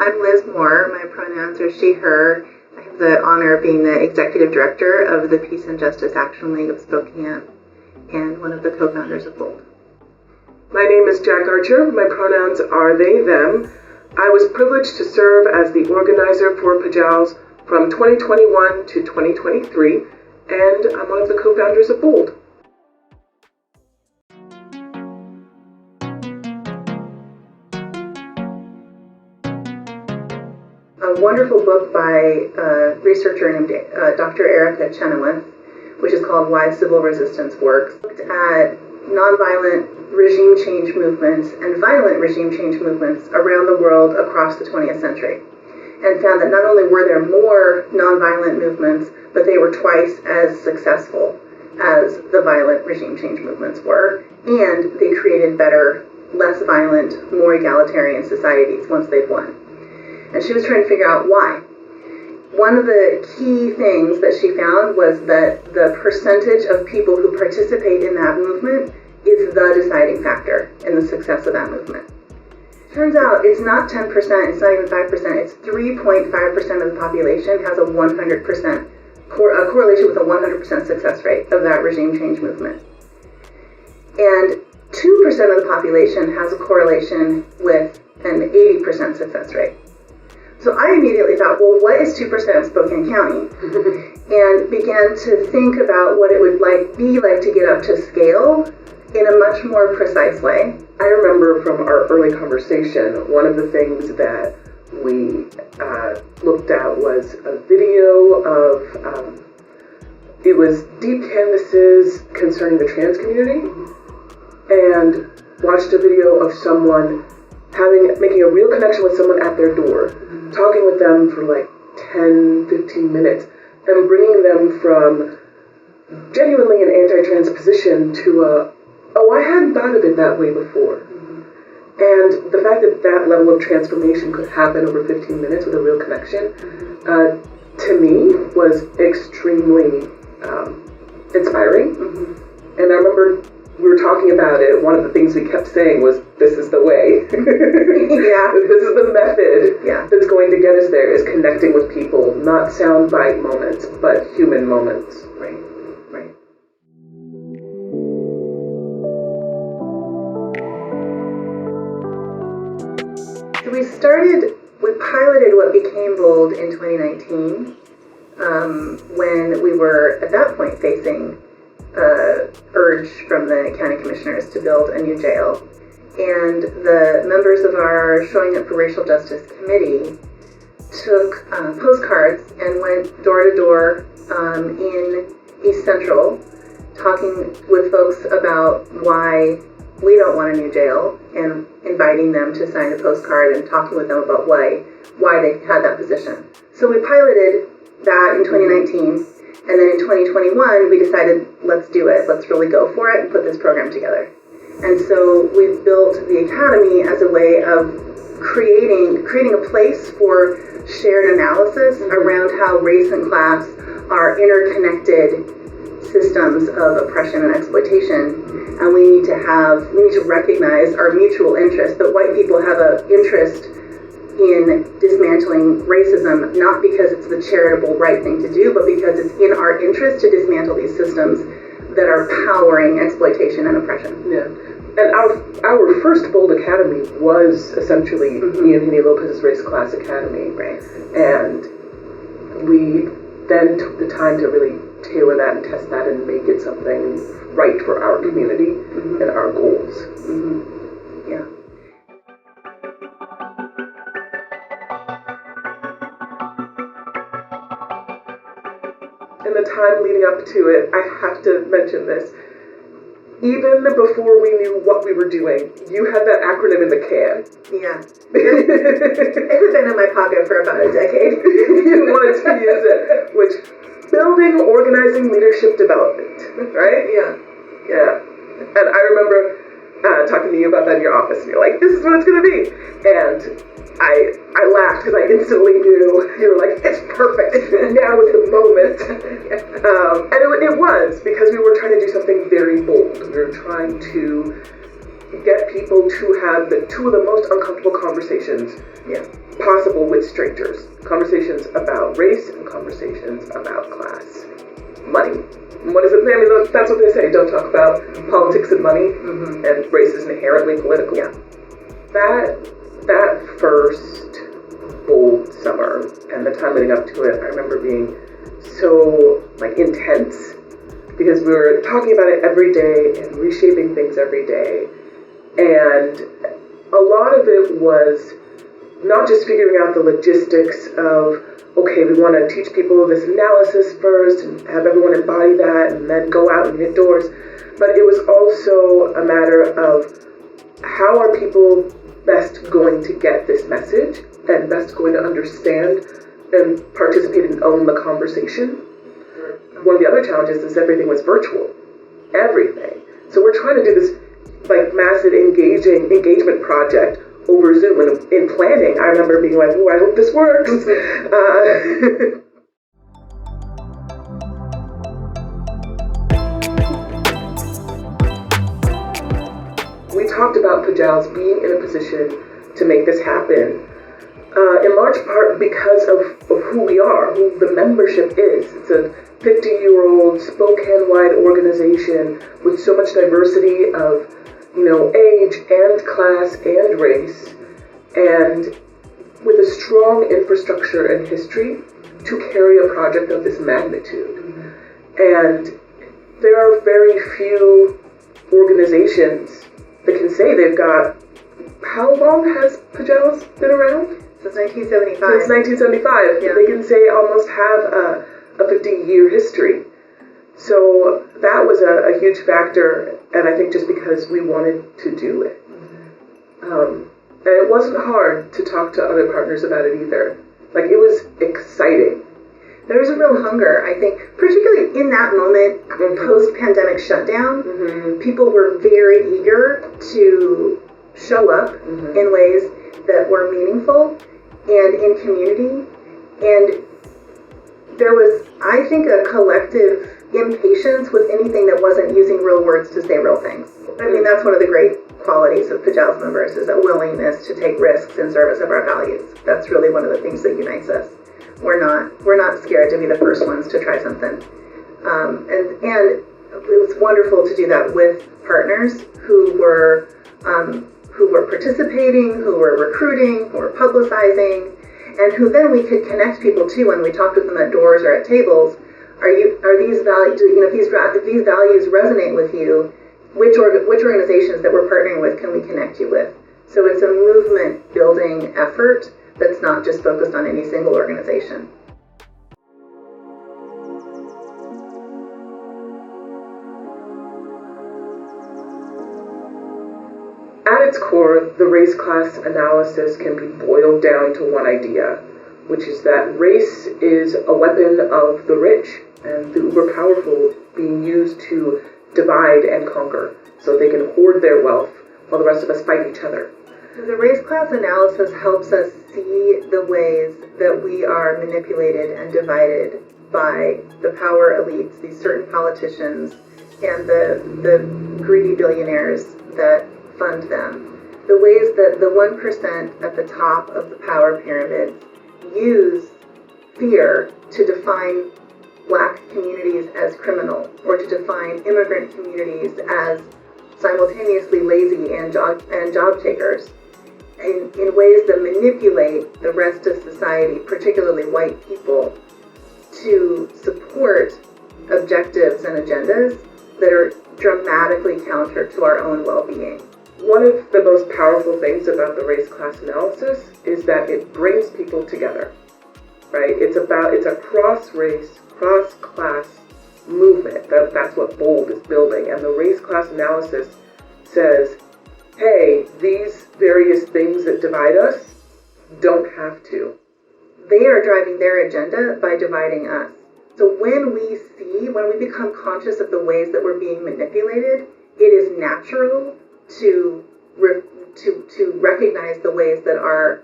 I'm Liz Moore. My pronouns are she, her. I have the honor of being the executive director of the Peace and Justice Action League of Spokane and one of the co-founders of BOLD. My name is Jac Archer. My pronouns are they, them. I was privileged to serve as the organizer for PAJALS from 2021 to 2023, and I'm one of the co-founders of BOLD. A wonderful book by a researcher named Dr. Erica Chenoweth, which is called Why Civil Resistance Works, looked at nonviolent regime change movements and violent regime change movements around the world across the 20th century, and found that not only were there more nonviolent movements, but they were twice as successful as the violent regime change movements were, and they created better, less violent, more egalitarian societies once they'd won. And she was trying to figure out why. One of the key things that she found was that the percentage of people who participate in that movement is the deciding factor in the success of that movement. Turns out it's not 10%, it's not even 5%, it's 3.5% of the population has a 100% correlation with a 100% success rate of that regime change movement. And 2% of the population has a correlation with an 80% success rate. So I immediately thought, well, what is 2% of Spokane County? And began to think about what it would be like to get up to scale in a much more precise way. I remember from our early conversation, one of the things that we looked at was a video of, it was deep canvases concerning the trans community, and watched a video of someone making a real connection with someone at their door, talking with them for like 10, 15 minutes, and bringing them from genuinely an anti-trans position to I hadn't thought of it that way before. And the fact that that level of transformation could happen over 15 minutes with a real connection, to me, was extremely inspiring. And I remember we were talking about it, one of the things we kept saying was, this is the way. Yeah. This is the method that's going to get us there, is connecting with people, not soundbite moments, but human moments. Right. So we piloted what became BOLD in 2019, when we were at that point facing urge from the county commissioners to build a new jail. And the members of our Showing Up for Racial Justice committee took postcards and went door to door in East Central, talking with folks about why we don't want a new jail, and inviting them to sign a postcard and talking with them about why they had that position. So we piloted that in 2019. And then in 2021, we decided, let's do it. Let's really go for it and put this program together. And so we built the Academy as a way of creating a place for shared analysis around how race and class are interconnected systems of oppression and exploitation. And we need to recognize our mutual interest, that white people have an interest in dismantling racism, not because it's the charitable right thing to do, but because it's in our interest to dismantle these systems that are powering exploitation and oppression. Yeah. And our first BOLD Academy was essentially Mia Penny Lopez's Race Class Academy. Right. And we then took the time to really tailor that and test that and make it something right for our community and our goals. Yeah. In the time leading up to it, I have to mention this. Even before we knew what we were doing, you had that acronym in the can. Yeah. It had been in my pocket for about a decade. You wanted to use it, which building, organizing, leadership development, right? Yeah. And I remember talking to you about that in your office, and you're like, this is what it's going to be. And I laughed because I instantly knew, you were like, it's perfect. Now is the moment. And it was, because we were trying to do something very bold. We were trying to get people to have two of the most uncomfortable conversations possible with strangers. Conversations about race and conversations about class. Money. What is it? I mean, that's what they say. Don't talk about politics and money, and race is inherently political. Yeah. That first bold summer and the time leading up to it, I remember being so intense because we were talking about it every day and reshaping things every day, and a lot of it was not just figuring out the logistics of, okay, we want to teach people this analysis first and have everyone embody that and then go out and hit doors. But it was also a matter of how are people best going to get this message and best going to understand and participate and own the conversation. One of the other challenges is everything was virtual. Everything. So we're trying to do this massive engagement project over Zoom, and in planning, I remember being like, "Oh, I hope this works." We talked about Pajals being in a position to make this happen, in large part because of who we are, who the membership is. It's a 50-year-old Spokane-wide organization with so much diversity of age and class and race, and with a strong infrastructure and history to carry a project of this magnitude. And there are very few organizations that can say they've got, how long has Pajals been around? Since 1975. Since 1975. Yeah. They can say almost have a 50-year history. So that was a huge factor, and I think just because we wanted to do it. And it wasn't hard to talk to other partners about it either. It was exciting. There was a real hunger, I think, particularly in that moment, post-pandemic shutdown. People were very eager to show up in ways that were meaningful and in community. And there was, I think, a collective impatience with anything that wasn't using real words to say real things. I mean, that's one of the great qualities of Pajals members, is a willingness to take risks in service of our values. That's really one of the things that unites us. We're not scared to be the first ones to try something. And it was wonderful to do that with partners who were participating, who were recruiting, who were publicizing, and who then we could connect people to when we talked with them at doors or at tables. Are these values? If these values resonate with you, which organizations that we're partnering with can we connect you with? So it's a movement building effort that's not just focused on any single organization. At its core, the race-class analysis can be boiled down to one idea, which is that race is a weapon of the rich and the uber powerful being used to divide and conquer so they can hoard their wealth while the rest of us fight each other. The race-class analysis helps us see the ways that we are manipulated and divided by the power elites, these certain politicians, and the greedy billionaires that fund them. The ways that the 1% at the top of the power pyramid use fear to define Black communities as criminal, or to define immigrant communities as simultaneously lazy and job takers, in ways that manipulate the rest of society, particularly white people, to support objectives and agendas that are dramatically counter to our own well-being. One of the most powerful things about the race-class analysis is that it brings people together, right? It's a cross-race, cross-class movement. That's what BOLD is building. And the race-class analysis says, hey, these various things that divide us don't have to. They are driving their agenda by dividing us. So when we become conscious of the ways that we're being manipulated, it is natural to recognize the ways that our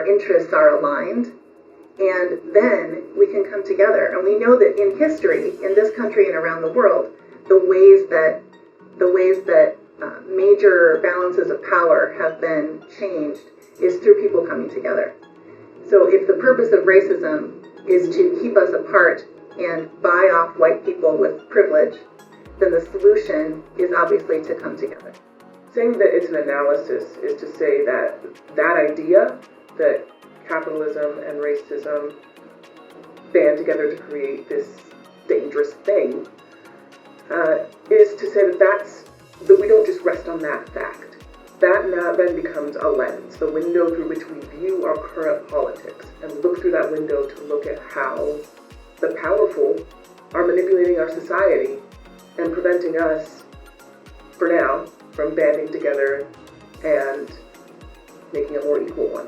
interests are aligned, and then we can come together. And we know that in history, in this country and around the world, the ways that major balances of power have been changed is through people coming together. So if the purpose of racism is to keep us apart and buy off white people with privilege, then the solution is obviously to come together. Saying that it's an analysis is to say that that idea that capitalism and racism band together to create this dangerous thing is to say that we don't just rest on that fact. That now then becomes a lens, the window through which we view our current politics, and look through that window to look at how the powerful are manipulating our society and preventing us, for now, from banding together and making a more equal one.